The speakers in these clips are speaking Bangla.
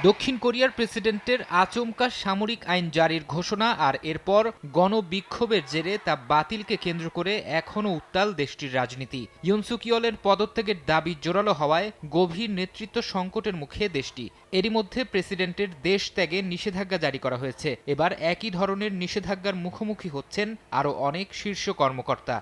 দক্ষিণ কোরিয়ার প্রেসিডেন্টের আচমকা সামরিক আইন জারির ঘোষণা আর এরপর গণবিক্ষোভের জেরে তা বাতিলকে কেন্দ্র করে এখনও উত্তাল দেশটির রাজনীতি। ইউন সুক ইয়েলের পদত্যাগের দাবি জোরালো হওয়ায় গভীর নেতৃত্ব সংকটের মুখে দেশটি। এরই মধ্যে প্রেসিডেন্টের দেশ ত্যাগে নিষেধাজ্ঞা জারি করা হয়েছে। এবার একই ধরনের নিষেধাজ্ঞার মুখোমুখি হচ্ছেন আরও অনেক শীর্ষ কর্মকর্তা।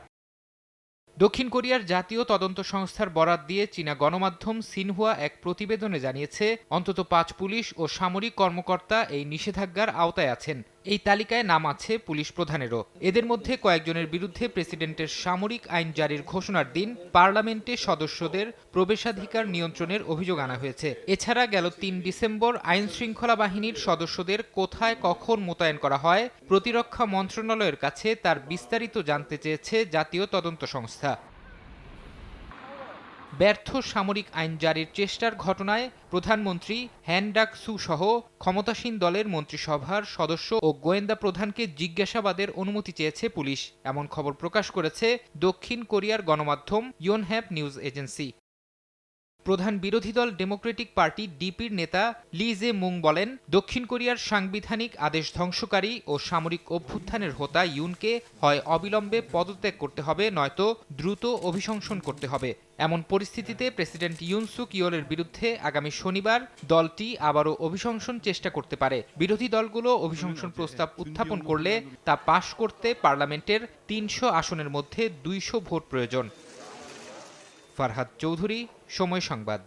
দক্ষিণ কোরিয়ার জাতীয় তদন্ত সংস্থার বরাত দিয়ে চীনা গণমাধ্যম সিনহুয়া এক প্রতিবেদনে জানিয়েছে অন্তত ৫ পুলিশ ও সামরিক কর্মকর্তা এই নিষেধাজ্ঞার আওতায় আছেন। এই তালিকায় নাম আছে পুলিশ প্রধানেরও। এদের মধ্যে কয়েকজনের বিরুদ্ধে প্রেসিডেন্টের সামরিক আইন জারির ঘোষণার দিন পার্লামেন্টে সদস্যদের প্রবেশাধিকার নিয়ন্ত্রণের অভিযোগ আনা হয়েছে। এছাড়া গেল ৩ ডিসেম্বর আইন শৃঙ্খলা বাহিনীর সদস্যদের কোথায় কখন মোতায়েন করা হয় প্রতিরক্ষা মন্ত্রণালয়ের কাছে তার বিস্তারিত জানতে চেয়েছে জাতীয় তদন্ত সংস্থা। ব্যর্থ সামরিক আইন জারির চেষ্টার ঘটনায় প্রধানমন্ত্রী হ্যান ডাক সু সহ ক্ষমতাসীন দলের মন্ত্রিসভার সদস্য ও গোয়েন্দা প্রধানকে জিজ্ঞাসাবাদের অনুমতি চেয়েছে পুলিশ, এমন খবর প্রকাশ করেছে দক্ষিণ কোরিয়ার গণমাধ্যম ইয়োনহ্যাপ নিউজ এজেন্সি। প্রধান বিরোধী দল ডেমোক্রেটিক পার্টি ডিপির নেতা লি জে মুং বলেন, দক্ষিণ কোরিয়ার সাংবিধানিক আদেশ ধ্বংসকারী ও সামরিক অভ্যুত্থানের হোতা ইউনকে হয় অবিলম্বে পদত্যাগ করতে হবে, নয়তো দ্রুত অভিশংসন করতে হবে। এমন পরিস্থিতিতে প্রেসিডেন্ট ইউন সুক ইয়েলের বিরুদ্ধে আগামী শনিবার দলটি আবারও অভিশংসন চেষ্টা করতে পারে। বিরোধী দলগুলো অভিশংসন প্রস্তাব উত্থাপন করলে তা পাশ করতে পার্লামেন্টের ৩০০ আসনের মধ্যে ২০০ ভোট প্রয়োজন। ফারহাদ চৌধুরী, সময় সংবাদ।